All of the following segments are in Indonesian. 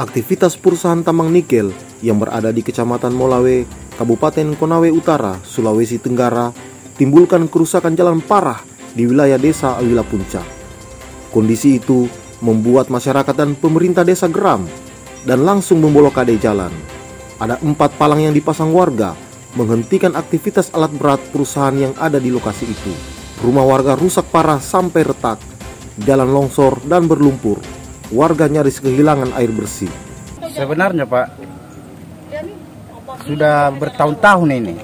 Aktivitas perusahaan tambang nikel yang berada di Kecamatan Molawe, Kabupaten Konawe Utara, Sulawesi Tenggara, timbulkan kerusakan jalan parah di wilayah desa Awila Puncak. Kondisi itu membuat masyarakat dan pemerintah desa geram dan langsung memblokade jalan. Ada 4 palang yang dipasang warga menghentikan aktivitas alat berat perusahaan yang ada di lokasi itu. Rumah warga rusak parah sampai retak, jalan longsor dan berlumpur. Warga nyaris kehilangan air bersih. Sebenarnya Pak, sudah bertahun-tahun ini.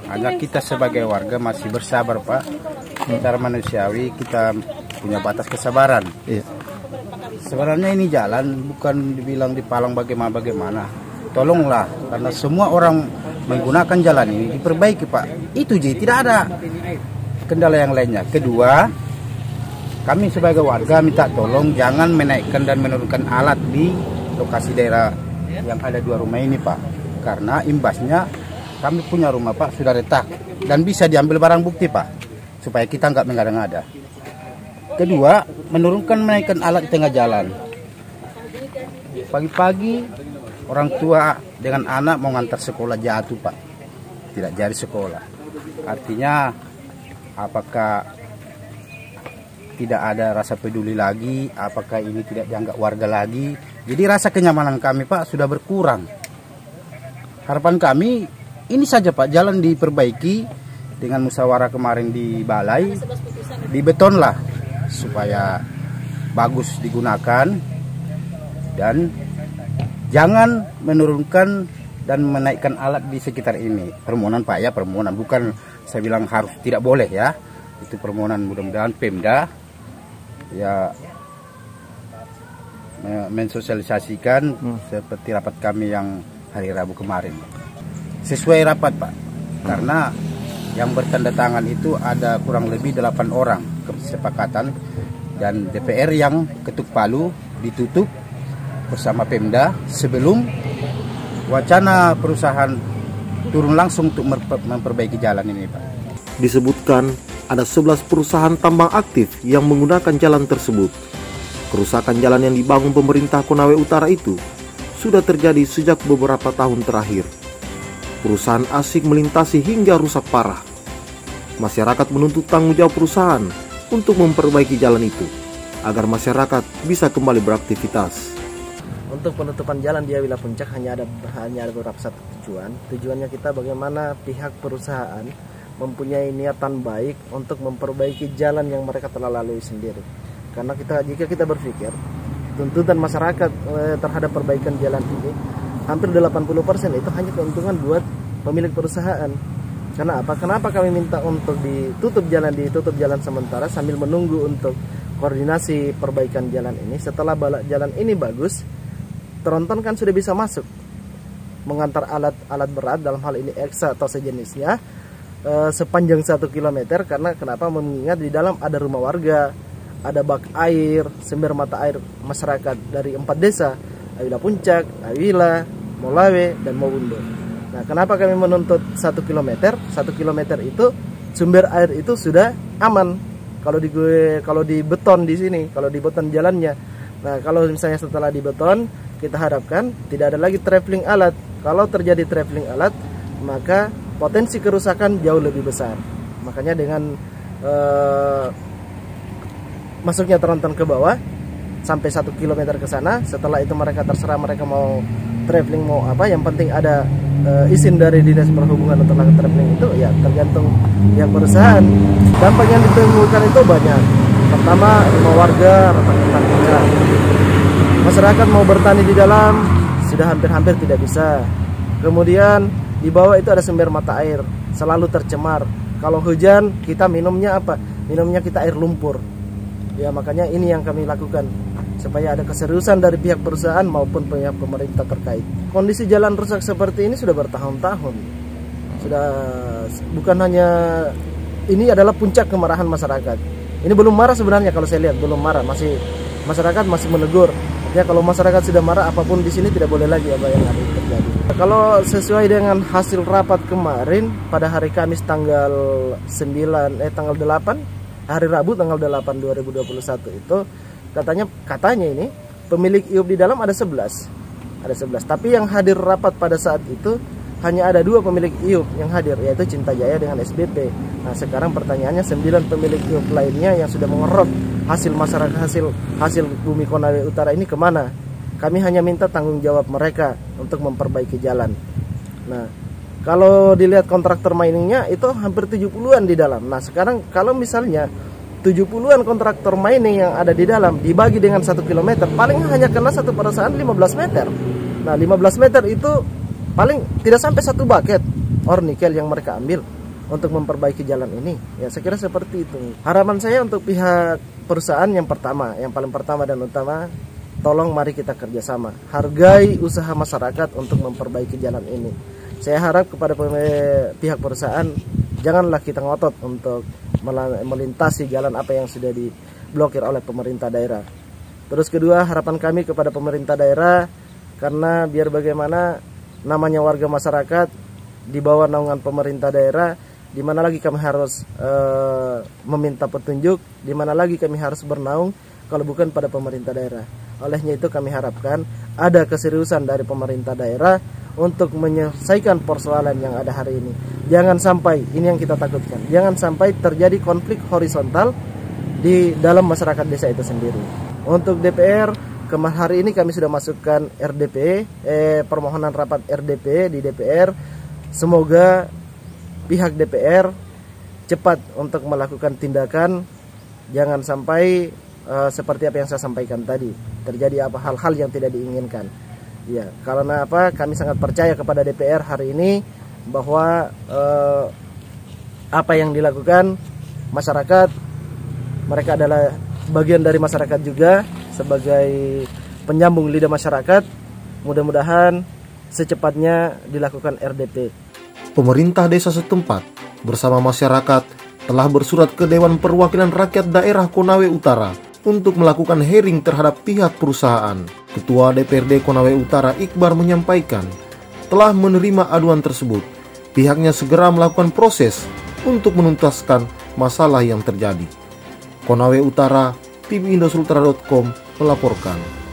Hanya kita sebagai warga masih bersabar Pak. Secara manusiawi kita punya batas kesabaran. Sebenarnya ini jalan bukan dibilang dipalang bagaimana. Tolonglah, karena semua orang menggunakan jalan ini diperbaiki Pak. Itu jadi tidak ada kendala yang lainnya. Kedua, kami sebagai warga minta tolong jangan menaikkan dan menurunkan alat di lokasi daerah yang ada 2 rumah ini Pak. Karena imbasnya kami punya rumah Pak sudah retak dan bisa diambil barang bukti Pak. Supaya kita nggak mengada-ngada. Kedua, menaikkan alat di tengah jalan. Pagi-pagi orang tua dengan anak mau ngantar sekolah jatuh Pak. Tidak jadi sekolah. Artinya apakah tidak ada rasa peduli lagi, apakah ini tidak dianggap warga lagi. Jadi rasa kenyamanan kami Pak sudah berkurang. Harapan kami ini saja Pak, jalan diperbaiki dengan musyawarah kemarin di balai, dibetonlah supaya bagus digunakan dan jangan menurunkan dan menaikkan alat di sekitar ini. Permohonan Pak ya, permohonan, bukan saya bilang harus tidak boleh ya. Itu permohonan, mudah-mudahan Pemda ya mensosialisasikan seperti rapat kami yang hari Rabu kemarin. Sesuai rapat Pak, karena yang bertanda tangan itu ada kurang lebih 8 orang kesepakatan dan DPR yang ketuk palu ditutup bersama Pemda sebelum wacana perusahaan turun langsung untuk memperbaiki jalan ini Pak. Disebutkan ada 11 perusahaan tambang aktif yang menggunakan jalan tersebut. Kerusakan jalan yang dibangun pemerintah Konawe Utara itu sudah terjadi sejak beberapa tahun terakhir. Perusahaan asing melintasi hingga rusak parah. Masyarakat menuntut tanggung jawab perusahaan untuk memperbaiki jalan itu agar masyarakat bisa kembali beraktivitas. Untuk penutupan jalan di Awila Puncak hanya ada beberapa satu tujuan. Tujuannya kita bagaimana pihak perusahaan mempunyai niatan baik untuk memperbaiki jalan yang mereka telah lalui sendiri. Karena jika kita berpikir tuntutan masyarakat terhadap perbaikan jalan ini hampir 80% itu hanya keuntungan buat pemilik perusahaan. Karena apa? Kenapa kami minta untuk ditutup jalan sementara sambil menunggu untuk koordinasi perbaikan jalan ini. Setelah jalan ini bagus, tronton kan sudah bisa masuk mengantar alat berat, dalam hal ini eksa atau sejenisnya, sepanjang 1 km. Karena kenapa? Mengingat di dalam ada rumah warga, ada bak air, sumber mata air masyarakat dari 4 desa, Awila Puncak, Awila, Molawe, dan Mowundo. Nah, kenapa kami menuntut 1 km? 1 km itu sumber air itu sudah aman kalau dibeton di sini, kalau dibeton jalannya. Nah, kalau misalnya setelah dibeton, kita harapkan tidak ada lagi traveling alat. Kalau terjadi traveling alat, maka potensi kerusakan jauh lebih besar. Makanya dengan masuknya tronton ke bawah sampai 1 km ke sana, setelah itu mereka terserah mereka mau traveling mau apa, yang penting ada izin dari Dinas Perhubungan untuk melakukan traveling itu ya tergantung yang perusahaan. Dampak yang ditemukan itu banyak. Pertama, rumah warga retak-retak. Masyarakat mau bertani di dalam sudah hampir-hampir tidak bisa. Kemudian di bawah itu ada sumber mata air, selalu tercemar. Kalau hujan kita minumnya apa? Minumnya kita air lumpur. Ya, makanya ini yang kami lakukan supaya ada keseriusan dari pihak perusahaan maupun pihak pemerintah terkait. Kondisi jalan rusak seperti ini sudah bertahun-tahun. Sudah bukan hanya ini adalah puncak kemarahan masyarakat. Ini belum marah sebenarnya, kalau saya lihat belum marah, masyarakat masih menegur. Ya, kalau masyarakat sudah marah, apapun di sini tidak boleh lagi apa yang ada terjadi. Kalau sesuai dengan hasil rapat kemarin pada hari Kamis tanggal 8, hari Rabu tanggal 8 2021 itu katanya ini pemilik IUP di dalam ada 11. ada 11. Tapi yang hadir rapat pada saat itu hanya ada 2 pemilik IUP yang hadir, yaitu Cinta Jaya dengan SBP. Nah sekarang pertanyaannya 9 pemilik IUP lainnya yang sudah mengeruk hasil masyarakat, hasil bumi Konawe Utara ini kemana? Kami hanya minta tanggung jawab mereka untuk memperbaiki jalan. Nah kalau dilihat kontraktor miningnya itu hampir 70-an di dalam. Nah sekarang kalau misalnya 70-an kontraktor mining yang ada di dalam dibagi dengan 1 km, paling hanya kena satu perusahaan 15 meter. Nah 15 meter itu paling tidak sampai 1 bucket ore nikel yang mereka ambil untuk memperbaiki jalan ini. Ya saya kira seperti itu. Harapan saya untuk pihak perusahaan yang paling pertama dan utama, tolong mari kita kerjasama, hargai usaha masyarakat untuk memperbaiki jalan ini. Saya harap kepada pihak perusahaan, janganlah kita ngotot untuk melintasi jalan apa yang sudah diblokir oleh pemerintah daerah. Terus kedua, harapan kami kepada pemerintah daerah, karena biar bagaimana namanya warga masyarakat di bawah naungan pemerintah daerah, di mana lagi kami harus meminta petunjuk, di mana lagi kami harus bernaung kalau bukan pada pemerintah daerah. Olehnya itu kami harapkan ada keseriusan dari pemerintah daerah untuk menyelesaikan persoalan yang ada hari ini. Jangan sampai, ini yang kita takutkan, jangan sampai terjadi konflik horizontal di dalam masyarakat desa itu sendiri. Untuk DPR, hari ini kami sudah masukkan RDP, permohonan rapat RDP di DPR. Semoga pihak DPR cepat untuk melakukan tindakan, jangan sampai seperti apa yang saya sampaikan tadi, terjadi hal-hal yang tidak diinginkan. Ya, karena apa? Kami sangat percaya kepada DPR hari ini bahwa apa yang dilakukan masyarakat, mereka adalah bagian dari masyarakat juga, sebagai penyambung lidah masyarakat. Mudah-mudahan secepatnya dilakukan RDP. Pemerintah desa setempat bersama masyarakat telah bersurat ke Dewan Perwakilan Rakyat Daerah Konawe Utara untuk melakukan hearing terhadap pihak perusahaan. Ketua DPRD Konawe Utara Iqbar menyampaikan telah menerima aduan tersebut. Pihaknya segera melakukan proses untuk menuntaskan masalah yang terjadi. Konawe Utara, tim Indosultra.com melaporkan.